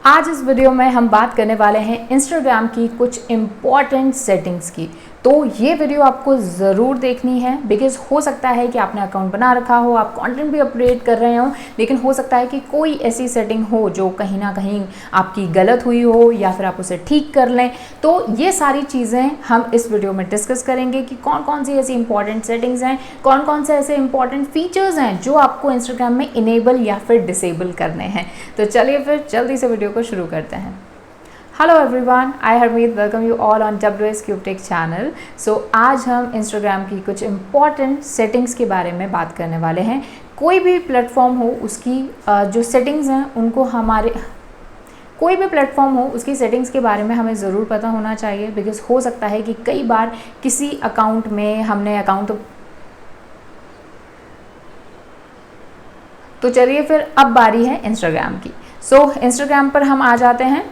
आज इस वीडियो में हम बात करने वाले हैं इंस्टाग्राम की कुछ इम्पॉर्टेंट सेटिंग्स की। तो ये वीडियो आपको ज़रूर देखनी है बिकॉज हो सकता है कि आपने अकाउंट बना रखा हो, आप कंटेंट भी अपडेट कर रहे हो, लेकिन हो सकता है कि कोई ऐसी सेटिंग हो जो कहीं ना कहीं आपकी गलत हुई हो या फिर आप उसे ठीक कर लें। तो ये सारी चीज़ें हम इस वीडियो में डिस्कस करेंगे कि कौन कौन सी ऐसी इंपॉर्टेंट सेटिंग्स हैं, कौन कौन से ऐसे इंपॉर्टेंट फीचर्स हैं जो आपको इंस्टाग्राम में इनेबल या फिर डिसेबल करने हैं। तो चलिए फिर जल्दी से वीडियो को शुरू करते हैं। Hello everyone, I Harmeet welcome you all on WS Cube Tech channel. So आज हम इंस्टाग्राम की कुछ इम्पॉर्टेंट सेटिंग्स के बारे में बात करने वाले हैं। कोई भी प्लेटफॉर्म हो उसकी जो सेटिंग्स हैं उनको कोई भी प्लेटफॉर्म हो उसकी सेटिंग्स के बारे में हमें ज़रूर पता होना चाहिए बिकॉज हो सकता है कि कई बार किसी अकाउंट में हमने अकाउंट तो चलिए फिर अब बारी है इंस्टाग्राम की। सो इंस्टाग्राम पर हम आ जाते हैं।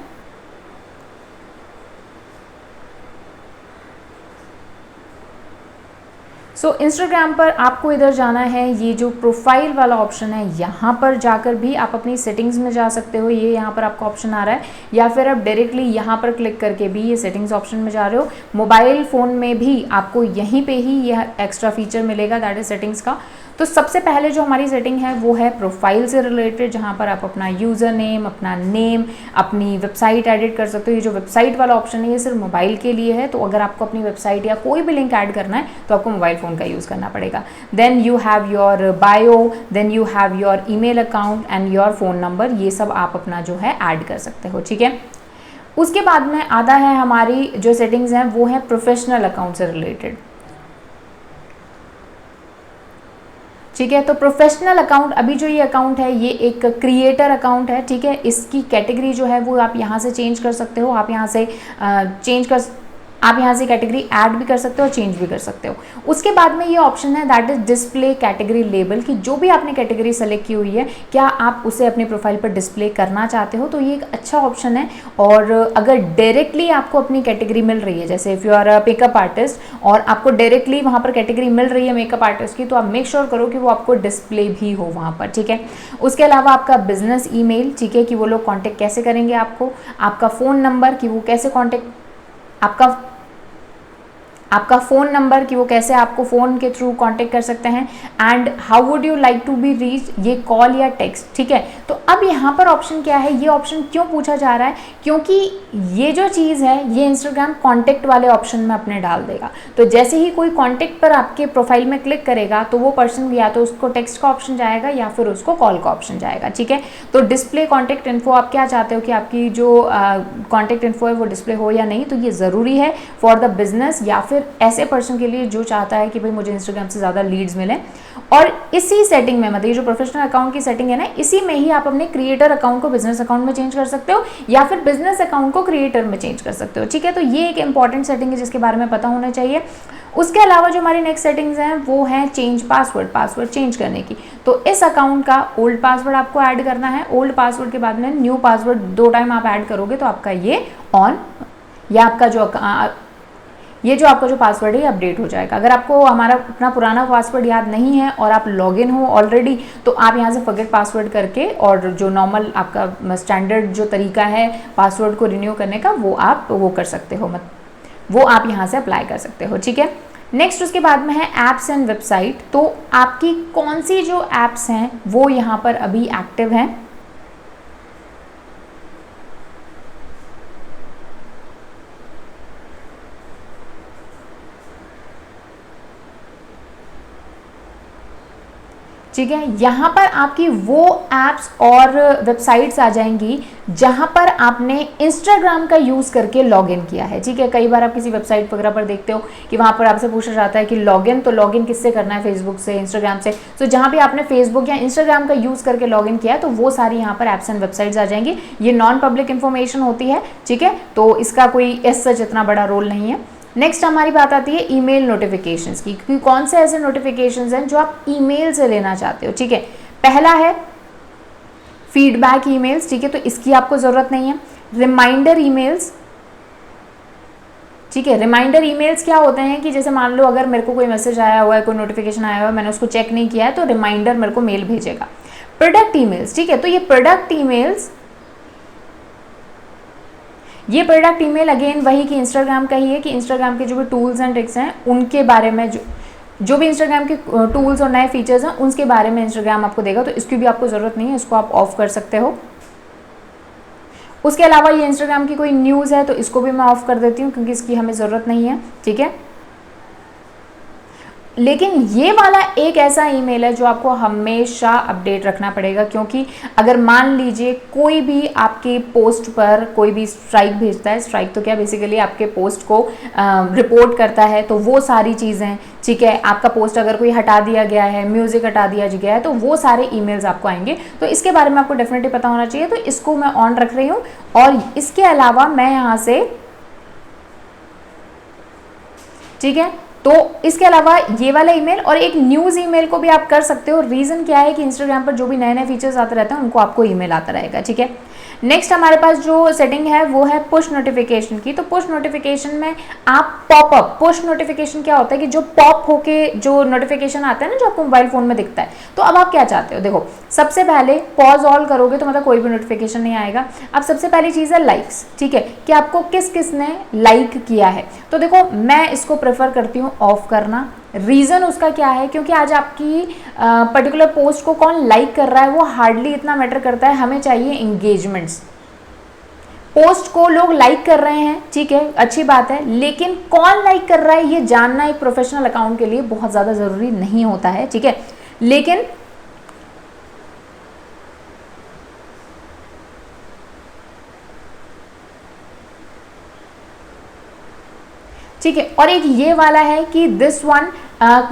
इंस्टाग्राम पर आपको इधर जाना है, ये जो प्रोफाइल वाला ऑप्शन है यहाँ पर जाकर भी आप अपनी सेटिंग्स में जा सकते हो। ये यहाँ पर आपका ऑप्शन आ रहा है, या फिर आप डायरेक्टली यहाँ पर क्लिक करके भी ये सेटिंग्स ऑप्शन में जा रहे हो। मोबाइल फ़ोन में भी आपको यहीं पे ही यह एक्स्ट्रा फीचर मिलेगा, दैट इज सेटिंग्स का। तो सबसे पहले जो हमारी सेटिंग है वो है प्रोफाइल से रिलेटेड, जहाँ पर आप अपना यूज़र नेम, अपना नेम, अपनी वेबसाइट एडिट कर सकते हो। ये जो वेबसाइट वाला ऑप्शन है ये सिर्फ मोबाइल के लिए है, तो अगर आपको अपनी वेबसाइट या कोई भी लिंक ऐड करना है तो आपको मोबाइल फ़ोन का यूज़ करना पड़ेगा। Then you have your bio, then you have your email account and your phone number, ये सब आप अपना जो है ऐड कर सकते हो, ठीक है। उसके बाद में आता है हमारी जो सेटिंग्स हैं वो है प्रोफेशनल अकाउंट से रिलेटेड, ठीक है। तो प्रोफेशनल अकाउंट, अभी जो ये अकाउंट है ये एक क्रिएटर अकाउंट है, ठीक है। इसकी कैटेगरी जो है वो आप यहाँ से चेंज कर सकते हो, आप यहाँ से कैटेगरी ऐड भी कर सकते हो और चेंज भी कर सकते हो। उसके बाद में ये ऑप्शन है that is display category label, कि जो भी आपने कैटेगरी सेलेक्ट की हुई है क्या आप उसे अपने प्रोफाइल पर डिस्प्ले करना चाहते हो, तो ये एक अच्छा ऑप्शन है। और अगर डायरेक्टली आपको अपनी कैटेगरी मिल रही है, जैसे if you are a makeup artist और आपको डायरेक्टली वहाँ पर कैटेगरी मिल रही है मेकअप आर्टिस्ट की, तो आप मेक श्योर करो कि वो आपको डिस्प्ले भी हो वहाँ पर, ठीक है। उसके अलावा आपका बिजनेस ईमेल, ठीक है, कि वो लोग कॉन्टेक्ट कैसे करेंगे आपको, आपका फ़ोन नंबर कि वो कैसे आपका फ़ोन नंबर कि वो कैसे आपको फ़ोन के थ्रू कांटेक्ट कर सकते हैं, and how would you like to be reach, ये कॉल या टेक्स्ट, ठीक है। तो अब यहाँ पर ऑप्शन क्या है, ये ऑप्शन क्यों पूछा जा रहा है, क्योंकि ये जो चीज़ है ये इंस्टाग्राम कॉन्टेक्ट वाले ऑप्शन में अपने डाल देगा। तो जैसे ही कोई कॉन्टेक्ट पर आपके प्रोफाइल में क्लिक करेगा तो वो पर्सन या तो उसको टेक्स्ट का ऑप्शन जाएगा या फिर उसको कॉल का ऑप्शन जाएगा, ठीक है। तो डिस्प्ले कॉन्टेक्ट इन्फो, आप क्या चाहते हो कि आपकी जो कॉन्टेक्ट इन्फो है वो डिस्प्ले हो या नहीं, तो ये ज़रूरी है फॉर द बिजनेस या फिर ऐसे पर्सन के लिए जो चाहता है कि भाई मुझे इंस्टाग्राम से ज़्यादा लीड्स मिलें। और इसी सेटिंग में, मतलब ये जो प्रोफेशनल अकाउंट की सेटिंग है ना, इसी में ही आप अपने क्रिएटर अकाउंट को बिजनेस अकाउंट में चेंज कर सकते हो या फिर बिजनेस अकाउंट को क्रिएटर में चेंज कर सकते हो, ठीक है। तो ये एक इंपॉर्टेंट सेटिंग है जिसके बारे में पता होना चाहिए। उसके अलावा जो हमारी नेक्स्ट सेटिंग्स हैं वो है चेंज पासवर्ड चेंज करने की। तो इस अकाउंट का ओल्ड पासवर्ड आपको ऐड करना है, ओल्ड पासवर्ड के बाद में न्यू पासवर्ड 2 टाइम आप ऐड करोगे तो आपका ये ऑन, या आपका जो आपका जो पासवर्ड है ये अपडेट हो जाएगा। अगर आपको हमारा अपना पुराना पासवर्ड याद नहीं है और आप लॉगिन हो ऑलरेडी, तो आप यहाँ से फॉरगेट पासवर्ड करके और जो नॉर्मल आपका स्टैंडर्ड जो तरीका है पासवर्ड को रिन्यू करने का वो आप कर सकते हो, वो आप यहाँ से अप्लाई कर सकते हो, ठीक है। नेक्स्ट उसके बाद में है ऐप्स एंड वेबसाइट। तो आपकी कौन सी जो ऐप्स हैं वो यहाँ पर अभी एक्टिव हैं, ठीक है। यहाँ पर आपकी वो ऐप्स और वेबसाइट्स आ जाएंगी जहाँ पर आपने इंस्टाग्राम का यूज़ करके लॉगिन किया है, ठीक है। कई बार आप किसी वेबसाइट वगैरह पर देखते हो कि वहाँ पर आपसे पूछा जाता है कि लॉगिन, तो लॉगिन किससे करना है, फेसबुक से, इंस्टाग्राम से। तो जहाँ भी आपने फेसबुक या इंस्टाग्राम का यूज़ करके लॉगिन किया है तो वो सारी यहाँ पर ऐप्स एंड वेबसाइट्स आ जाएंगी। ये नॉन पब्लिक इन्फॉर्मेशन होती है, ठीक है, तो इसका कोई सच इतना बड़ा रोल नहीं है। नेक्स्ट हमारी बात आती है ईमेल नोटिफिकेशंस की, क्योंकि कौन से ऐसे नोटिफिकेशंस हैं जो आप ईमेल से लेना चाहते हो, ठीक है। पहला है फीडबैक ईमेल्स, ठीक है, तो इसकी आपको ज़रूरत नहीं है। रिमाइंडर ईमेल्स, ठीक है। रिमाइंडर ईमेल्स क्या होते हैं कि जैसे मान लो अगर मेरे को कोई मैसेज आया हुआ है, कोई नोटिफिकेशन आया हुआ है, मैंने उसको चेक नहीं किया है तो रिमाइंडर मेरे को मेल भेजेगा। प्रोडक्ट ईमेल्स, ठीक है, तो ये प्रोडक्ट ईमेल्स ये प्रोडक्ट ईमेल अगेन वही कि इंस्टाग्राम का ही है कि इंस्टाग्राम के जो भी टूल्स एंड ट्रिक्स हैं उनके बारे में, जो भी इंस्टाग्राम के टूल्स और नए फीचर्स हैं उसके बारे में इंस्टाग्राम आपको देगा, तो इसकी भी आपको ज़रूरत नहीं है, इसको आप ऑफ कर सकते हो। उसके अलावा ये इंस्टाग्राम की कोई न्यूज़ है तो इसको भी मैं ऑफ कर देती हूँ क्योंकि इसकी हमें ज़रूरत नहीं है, ठीक है। लेकिन ये वाला एक ऐसा ईमेल है जो आपको हमेशा अपडेट रखना पड़ेगा, क्योंकि अगर मान लीजिए कोई भी आपकी पोस्ट पर कोई भी स्ट्राइक भेजता है, स्ट्राइक तो क्या बेसिकली आपके पोस्ट को रिपोर्ट करता है, तो वो सारी चीज़ें, ठीक है, आपका पोस्ट अगर कोई हटा दिया गया है, म्यूजिक हटा दिया गया है, तो वो सारे ईमेल्स आपको आएंगे, तो इसके बारे में आपको डेफिनेटली पता होना चाहिए। तो इसको मैं ऑन रख रही हूँ। और इसके अलावा मैं यहाँ से, ठीक है, तो इसके अलावा ये वाला ईमेल और एक न्यूज़ ईमेल को भी आप कर सकते हो। रीज़न क्या है कि इंस्टाग्राम पर जो भी नए नए फीचर्स आते रहते हैं उनको आपको ईमेल आता रहेगा, ठीक है। नेक्स्ट हमारे पास जो सेटिंग है वो है पुश नोटिफिकेशन की। तो पुश नोटिफिकेशन में आप पॉपअप, पुश नोटिफिकेशन क्या होता है कि जो पॉप होके जो नोटिफिकेशन आता है ना, जो आपको मोबाइल फोन में दिखता है, तो अब आप क्या चाहते हो, देखो सबसे पहले पॉज ऑल करोगे तो मतलब कोई भी नोटिफिकेशन नहीं आएगा। अब सबसे पहली चीज़ है लाइक्स, ठीक है, कि आपको किस किस ने लाइक किया है। तो देखो मैं इसको प्रेफर करती हूँ ऑफ करना। रीज़न उसका क्या है, क्योंकि आज आपकी पर्टिकुलर पोस्ट को कौन लाइक कर रहा है वो हार्डली इतना मैटर करता है, हमें चाहिए इंगेजमेंट्स। पोस्ट को लोग लाइक कर रहे हैं, ठीक है, अच्छी बात है, लेकिन कौन लाइक कर रहा है ये जानना एक प्रोफेशनल अकाउंट के लिए बहुत ज़्यादा ज़रूरी नहीं होता है, ठीक है। लेकिन ठीक है, और एक ये वाला है कि this one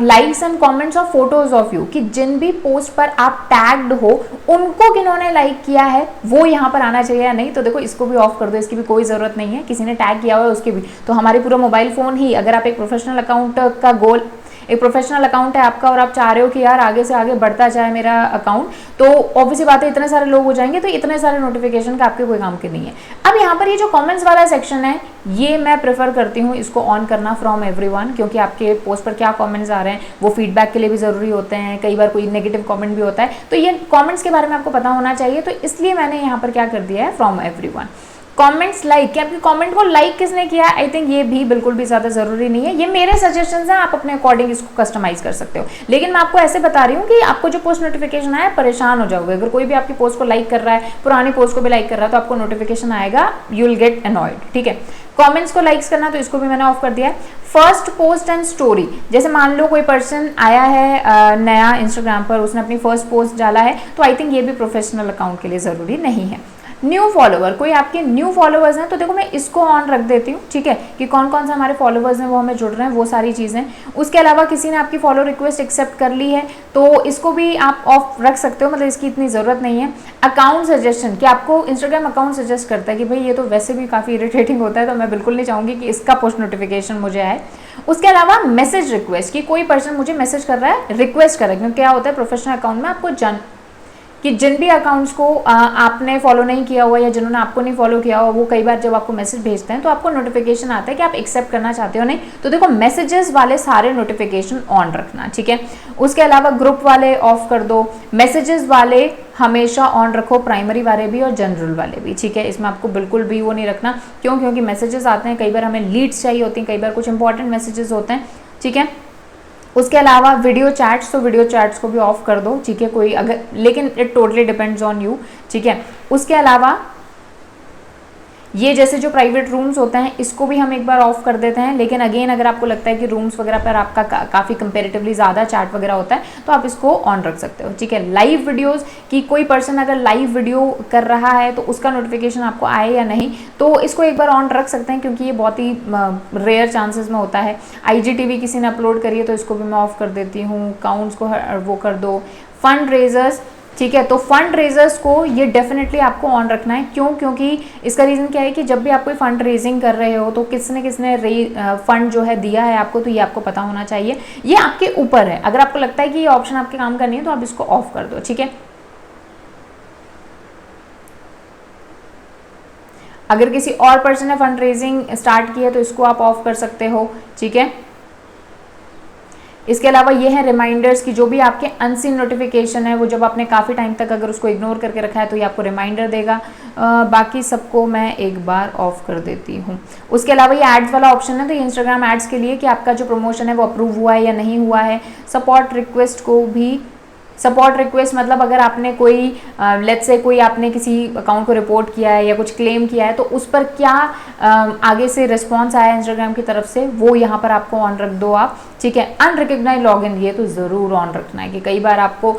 likes and comments और फोटोज ऑफ यू, कि जिन भी पोस्ट पर आप टैग्ड हो उनको किन्होंने लाइक किया है वो यहाँ पर आना चाहिए या नहीं। तो देखो इसको भी ऑफ कर दो, इसकी भी कोई ज़रूरत नहीं है, किसी ने टैग किया हुआ है उसके भी, तो हमारे पूरा मोबाइल फ़ोन ही, अगर आप एक प्रोफेशनल अकाउंट का गोल, एक प्रोफेशनल अकाउंट है आपका और आप चाह रहे हो कि यार आगे से आगे बढ़ता जाए मेरा अकाउंट, तो ऑब्वियसली बात है इतने सारे लोग हो जाएंगे, तो इतने सारे नोटिफिकेशन का आपके कोई काम के नहीं है। अब यहाँ पर ये जो कमेंट्स वाला सेक्शन है ये मैं प्रेफर करती हूँ इसको ऑन करना फ्रॉम एवरीवन, क्योंकि आपके पोस्ट पर क्या कमेंट्स आ रहे हैं वो फीडबैक के लिए भी ज़रूरी होते हैं, कई बार कोई नेगेटिव कमेंट भी होता है, तो ये कमेंट्स के बारे में आपको पता होना चाहिए, तो इसलिए मैंने यहाँ पर क्या कर दिया है फ्रॉम एवरीवन। कमेंट्स लाइक, कि आपके कमेंट को लाइक किसने किया, आई थिंक ये भी बिल्कुल भी ज़्यादा ज़रूरी नहीं है, ये मेरे सजेशंस हैं, आप अपने अकॉर्डिंग इसको कस्टमाइज कर सकते हो। लेकिन मैं आपको ऐसे बता रही हूँ कि आपको जो पोस्ट नोटिफिकेशन आया परेशान हो जाओगे, अगर कोई भी आपकी पोस्ट को लाइक कर रहा है, पुरानी पोस्ट को भी लाइक कर रहा है, तो आपको नोटिफिकेशन आएगा, यू विल गेट अनॉयड, ठीक है। कमेंट्स को लाइक्स करना, तो इसको भी मैंने ऑफ कर दिया है। फर्स्ट पोस्ट एंड स्टोरी, जैसे मान लो कोई पर्सन आया है नया इंस्टाग्राम पर, उसने अपनी फर्स्ट पोस्ट डाला है, तो आई थिंक ये भी प्रोफेशनल अकाउंट के लिए ज़रूरी नहीं है। न्यू फॉलोवर, कोई आपके न्यू फॉलोवर्स हैं, तो देखो मैं इसको ऑन रख देती हूँ, ठीक है, कि कौन कौन से हमारे फॉलोवर्स हैं वो हमें जुड़ रहे हैं, वो सारी चीज़ें। उसके अलावा किसी ने आपकी फॉलो रिक्वेस्ट एक्सेप्ट कर ली है तो इसको भी आप ऑफ रख सकते हो, मतलब इसकी इतनी ज़रूरत नहीं है। अकाउंट सजेशन, कि आपको इंस्टाग्राम अकाउंट सजेस्ट करता है कि भाई ये तो वैसे भी काफ़ी इरिटेटिंग होता है, तो मैं बिल्कुल नहीं चाहूँगी कि इसका पुश नोटिफिकेशन मुझे आए। उसके अलावा मैसेज रिक्वेस्ट, कि कोई पर्सन मुझे मैसेज कर रहा है, रिक्वेस्ट कर रहा है, क्योंकि क्या होता है प्रोफेशनल अकाउंट में आपको कि जिन भी अकाउंट्स को आपने फॉलो नहीं किया हुआ या जिन्होंने आपको नहीं फॉलो किया हुआ, वो कई बार जब आपको मैसेज भेजते हैं तो आपको नोटिफिकेशन आता है कि आप एक्सेप्ट करना चाहते हो नहीं, तो देखो मैसेजेस वाले सारे नोटिफिकेशन ऑन रखना, ठीक है। उसके अलावा ग्रुप वाले ऑफ कर दो, मैसेजेस वाले हमेशा ऑन रखो, प्राइमरी वाले भी और जनरल वाले भी, ठीक है। इसमें आपको बिल्कुल भी वो नहीं रखना, क्यों, क्योंकि मैसेजेस आते हैं, कई बार हमें लीड्स चाहिए होती हैं, कई बार कुछ इंपॉर्टेंट मैसेजेस होते हैं, ठीक है। उसके अलावा वीडियो चैट्स, तो वीडियो चैट्स को भी ऑफ कर दो, ठीक है, कोई अगर, लेकिन it totally depends on you, ठीक है। उसके अलावा ये जैसे जो प्राइवेट रूम्स होते हैं इसको भी हम एक बार ऑफ कर देते हैं, लेकिन अगेन अगर आपको लगता है कि रूम्स वगैरह पर आपका काफ़ी कंपेरेटिवली ज़्यादा चैट वगैरह होता है तो आप इसको ऑन रख सकते हो, ठीक है। लाइव वीडियोस, कि कोई पर्सन अगर लाइव वीडियो कर रहा है तो उसका नोटिफिकेशन आपको आए या नहीं, तो इसको एक बार ऑन रख सकते हैं, क्योंकि ये बहुत ही रेयर चांसेस में होता है। IGTV किसी ने अपलोड करी है तो इसको भी मैं ऑफ कर देती हूँ। काउंट्स को वो कर दो। फंड रेजर्स, ठीक है, तो फंड रेजर्स को ये डेफिनेटली आपको ऑन रखना है, क्यों, क्योंकि इसका रीज़न क्या है कि जब भी आप कोई फंड रेजिंग कर रहे हो तो किसने फंड जो है दिया है आपको, तो ये आपको पता होना चाहिए। ये आपके ऊपर है, अगर आपको लगता है कि ये ऑप्शन आपके काम का नहीं है तो आप इसको ऑफ कर दो, ठीक है। अगर किसी और पर्सन ने फंड रेजिंग स्टार्ट की है तो इसको आप ऑफ कर सकते हो, ठीक है। इसके अलावा ये है रिमाइंडर्स की जो भी आपके अनसीन नोटिफिकेशन है वो जब आपने काफ़ी टाइम तक अगर उसको इग्नोर करके रखा है तो ये आपको रिमाइंडर देगा। बाकी सबको मैं एक बार ऑफ कर देती हूँ। उसके अलावा ये एड्स वाला ऑप्शन है, तो ये इंस्टाग्राम एड्स के लिए कि आपका जो प्रमोशन है वो अप्रूव हुआ है या नहीं हुआ है। सपोर्ट रिक्वेस्ट को भी, सपोर्ट रिक्वेस्ट मतलब अगर आपने कोई लेट्स से कोई आपने किसी अकाउंट को रिपोर्ट किया है या कुछ क्लेम किया है तो उस पर क्या आगे से रिस्पॉन्स आया इंस्टाग्राम की तरफ से वो यहाँ पर आपको ऑन रख दो आप, ठीक है। अनरिकग्नाइज लॉगिन ये तो ज़रूर ऑन रखना है कि कई बार आपको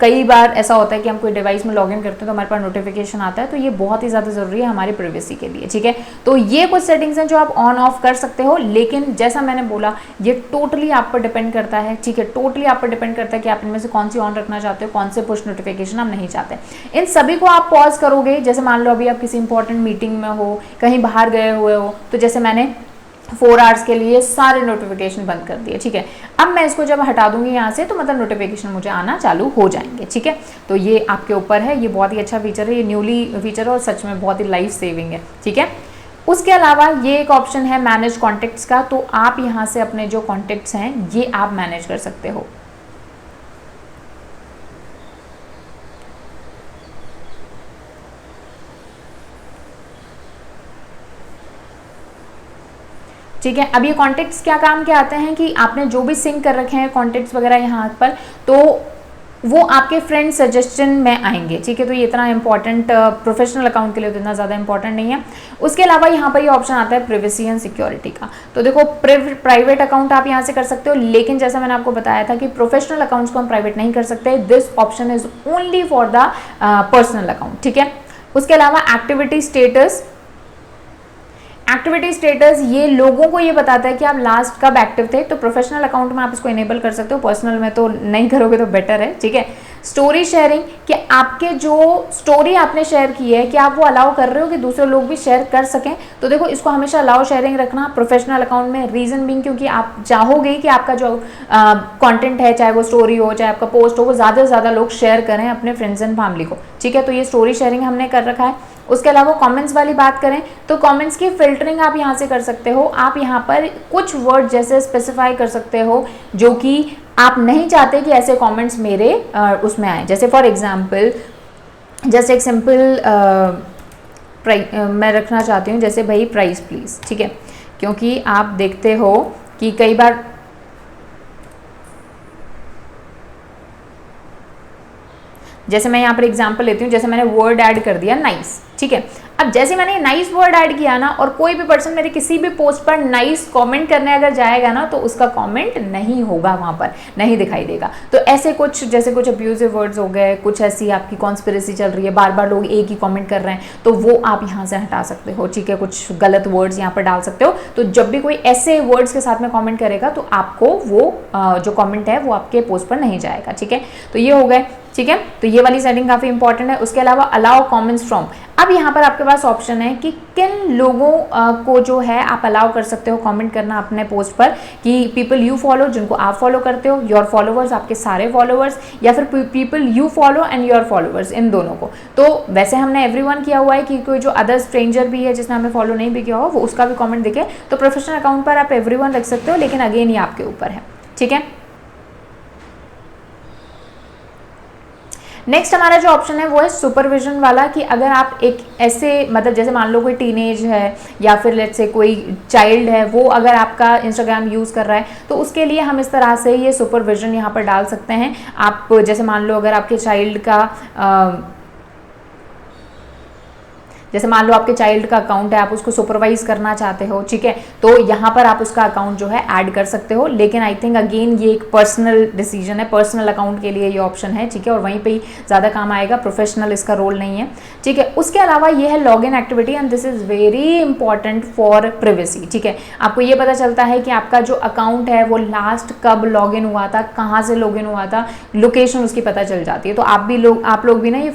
कई बार ऐसा होता है कि हम कोई डिवाइस में लॉगिन करते हैं तो हमारे पास नोटिफिकेशन आता है, तो ये बहुत ही ज़्यादा ज़रूरी है हमारी प्राइवेसी के लिए, ठीक है। तो ये कुछ सेटिंग्स हैं जो आप ऑन ऑफ कर सकते हो, लेकिन जैसा मैंने बोला ये टोटली आप पर डिपेंड करता है, ठीक है। टोटली आप पर डिपेंड करता है कि आप इनमें से कौन सी ऑन रखना चाहते हो, कौन से पुश नोटिफिकेशन आप नहीं चाहते। इन सभी को आप पॉज करोगे, जैसे मान लो अभी आप किसी इंपॉर्टेंट मीटिंग में हो, कहीं बाहर गए हुए हो, तो जैसे मैंने 4 आवर्स के लिए सारे नोटिफिकेशन बंद कर दिए, ठीक है। अब मैं इसको जब हटा दूंगी यहाँ से तो मतलब नोटिफिकेशन मुझे आना चालू हो जाएंगे, ठीक है। तो ये आपके ऊपर है, ये बहुत ही अच्छा फीचर है, ये न्यूली फीचर है और सच में बहुत ही लाइफ सेविंग है, ठीक है। उसके अलावा ये एक ऑप्शन है मैनेज कॉन्टेक्ट्स का, तो आप यहाँ से अपने जो कॉन्टेक्ट्स हैं ये आप मैनेज कर सकते हो। ठीक है। अब ये कॉन्टेक्ट्स क्या काम के आते हैं कि आपने जो भी सिंक कर रखे हैं कॉन्टेक्ट्स वगैरह यहाँ पर, तो वो आपके फ्रेंड सजेशन में आएंगे, ठीक है। तो ये इतना इंपॉर्टेंट प्रोफेशनल अकाउंट के लिए तो इतना ज़्यादा इंपॉर्टेंट नहीं है। उसके अलावा यहाँ पर ये ऑप्शन आता है प्राइवेसी एंड सिक्योरिटी का, तो देखो प्राइवेट अकाउंट आप यहाँ से कर सकते हो, लेकिन जैसा मैंने आपको बताया था कि प्रोफेशनल अकाउंट्स को हम प्राइवेट नहीं कर सकते, this option is only for the personal account, ठीक है। उसके अलावा एक्टिविटी स्टेटस, एक्टिविटी स्टेटस ये लोगों को ये बताता है कि आप लास्ट कब एक्टिव थे, तो प्रोफेशनल अकाउंट में आप इसको इनेबल कर सकते हो, पर्सनल में तो नहीं करोगे तो बेटर है, ठीक है। स्टोरी शेयरिंग कि आपके जो स्टोरी आपने शेयर की है कि आप वो अलाउ कर रहे हो कि दूसरे लोग भी शेयर कर सकें, तो देखो इसको हमेशा अलाउ शेयरिंग रखना प्रोफेशनल अकाउंट में, रीजन बीइंग क्योंकि आप चाहोगे कि आपका जो कंटेंट है, चाहे वो स्टोरी हो चाहे आपका पोस्ट हो, वो ज़्यादा से ज़्यादा लोग शेयर करें अपने फ्रेंड्स एंड फैमिली को, ठीक है। तो ये स्टोरी शेयरिंग हमने कर रखा है। उसके अलावा कमेंट्स वाली बात करें तो कमेंट्स की फिल्टरिंग आप यहाँ से कर सकते हो, आप यहाँ पर कुछ वर्ड जैसे स्पेसिफाई कर सकते हो जो कि आप नहीं चाहते कि ऐसे कमेंट्स मेरे उसमें आए, जैसे फॉर एग्जांपल जैसे एक सिंपल मैं रखना चाहती हूँ जैसे भाई प्राइस प्लीज़, ठीक है, क्योंकि आप देखते हो कि कई बार जैसे मैं यहाँ पर एग्जांपल लेती हूँ, जैसे मैंने वर्ड ऐड कर दिया नाइस, ठीक है। अब जैसे मैंने नाइस वर्ड ऐड किया ना और कोई भी पर्सन मेरे किसी भी पोस्ट पर नाइस कमेंट करने अगर जाएगा ना तो उसका कमेंट नहीं होगा, वहाँ पर नहीं दिखाई देगा। तो ऐसे कुछ जैसे कुछ अब्यूजिव वर्ड्स हो गए, कुछ ऐसी आपकी कॉन्स्पिरेसी चल रही है, बार बार लोग एक ही कमेंट कर रहे हैं, तो वो आप यहाँ से हटा सकते हो, ठीक है। कुछ गलत वर्ड्स यहाँ पर डाल सकते हो, तो जब भी कोई ऐसे वर्ड्स के साथ में कॉमेंट करेगा तो आपको वो जो कॉमेंट है वो आपके पोस्ट पर नहीं जाएगा, ठीक है। तो ये हो गए, ठीक है। तो ये वाली सेटिंग काफ़ी इंपॉर्टेंट है। उसके अलावा अलाउ कमेंट्स फ्रॉम, अब यहाँ पर आपके पास ऑप्शन है कि किन लोगों को जो है आप अलाउ कर सकते हो कमेंट करना अपने पोस्ट पर, कि पीपल यू फॉलो, जिनको आप फॉलो करते हो, योर फॉलोवर्स आपके सारे फॉलोवर्स, या फिर people you follow and your followers, इन दोनों को। तो वैसे हमने एवरीवन किया हुआ है कि कोई जो अदर स्ट्रेंजर भी है जिसने हमें फॉलो नहीं भी किया हो वो उसका भी कॉमेंट दिखे, तो प्रोफेशनल अकाउंट पर आप एवरीवन रख सकते हो, लेकिन अगेन ये आपके ऊपर है, ठीक है। नेक्स्ट हमारा जो ऑप्शन है वो है सुपरविजन वाला, कि अगर आप एक ऐसे मतलब जैसे मान लो कोई टीनेज है या फिर लेट्स से कोई चाइल्ड है, वो अगर आपका इंस्टाग्राम यूज़ कर रहा है तो उसके लिए हम इस तरह से ये सुपरविजन यहाँ पर डाल सकते हैं। आप जैसे मान लो अगर आपके चाइल्ड का जैसे मान लो आपके चाइल्ड का अकाउंट है, आप उसको सुपरवाइज करना चाहते हो, ठीक है, तो यहाँ पर आप उसका अकाउंट जो है ऐड कर सकते हो, लेकिन आई थिंक अगेन ये एक पर्सनल डिसीजन है, पर्सनल अकाउंट के लिए ये ऑप्शन है, ठीक है, और वहीं पे ही ज़्यादा काम आएगा, प्रोफेशनल इसका रोल नहीं है, ठीक है। उसके अलावा ये है log in activity and this is very important for privacy, ठीक है। आपको ये पता चलता है कि आपका जो अकाउंट है वो लास्ट कब लॉग इन हुआ था, कहाँ से लॉग इन हुआ था, लोकेशन उसकी पता चल जाती है। तो आप लोग भी ना ये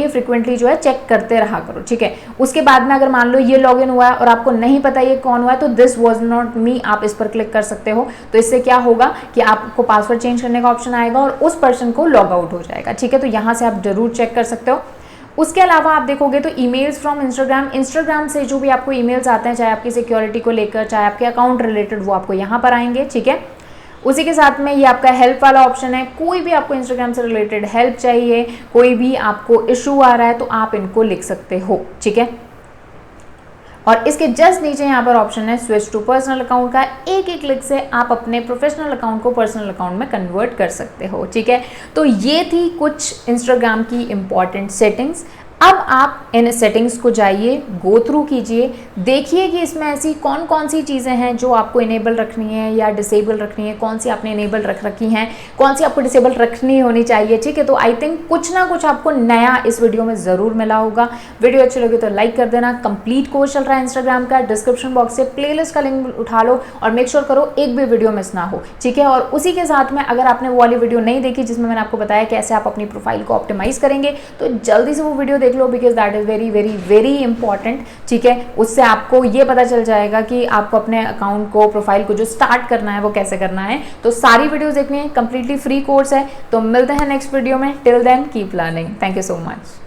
फ्रिक्वेंटली जो है चेक करते रहा करो, ठीक है। उसके बाद में अगर मान लो ये लॉगिन हुआ है और आपको नहीं पता ये कौन हुआ है, तो दिस वाज नॉट मी आप इस पर क्लिक कर सकते हो। तो इससे क्या होगा कि आपको पासवर्ड चेंज करने का ऑप्शन आएगा और उस पर्सन को लॉग आउट हो जाएगा, ठीक है। तो यहाँ से आप जरूर चेक कर सकते हो। उसके अलावा आप देखोगे तो ईमेल्स फ्रॉम इंस्टाग्राम से जो भी आपको ईमेल्स आते हैं, चाहे आपकी सिक्योरिटी को लेकर, चाहे आपके अकाउंट रिलेटेड, वो आपको यहाँ पर आएंगे, ठीक है। उसी के साथ में ये आपका हेल्प वाला ऑप्शन है, कोई भी आपको इंस्टाग्राम से रिलेटेड हेल्प चाहिए, कोई भी आपको इशू आ रहा है तो आप इनको लिख सकते हो, ठीक है। और इसके जस्ट नीचे यहाँ पर ऑप्शन है स्विच टू पर्सनल अकाउंट का, एक ही क्लिक से आप अपने प्रोफेशनल अकाउंट को पर्सनल अकाउंट में कन्वर्ट कर सकते हो, ठीक है। तो ये थी कुछ इंस्टाग्राम की इंपॉर्टेंट सेटिंग्स। अब आप इन सेटिंग्स को जाइए, गो थ्रू कीजिए, देखिए कि इसमें ऐसी कौन कौन सी चीज़ें हैं जो आपको इनेबल रखनी है या डिसेबल रखनी है, कौन सी आपने इनेबल रख रखी हैं, कौन सी आपको डिसेबल रखनी होनी चाहिए, ठीक है। तो आई थिंक कुछ ना कुछ आपको नया इस वीडियो में ज़रूर मिला होगा। वीडियो अच्छी लगी तो लाइक कर देना। कंप्लीट कोर्स चल रहा है इंस्टाग्राम का, डिस्क्रिप्शन बॉक्स से प्लेलिस्ट का लिंक उठा लो और मेक श्योर करो एक भी वीडियो मिस ना हो, ठीक है। और उसी के साथ में अगर आपने वो वाली वीडियो नहीं देखी जिसमें मैंने आपको बताया कैसे आप अपनी प्रोफाइल को ऑप्टिमाइज करेंगे, तो जल्दी से वो वीडियो देख लो, because that is very very very important, ठीक है। उससे आपको ये पता चल जाएगा कि आपको अपने अकाउंट को, प्रोफाइल को जो स्टार्ट करना है वो कैसे करना है। तो सारी वीडियोस देखनी है, कंप्लीटली फ्री कोर्स है। तो मिलते हैं नेक्स्ट वीडियो में। Till then keep learning. Thank you so much.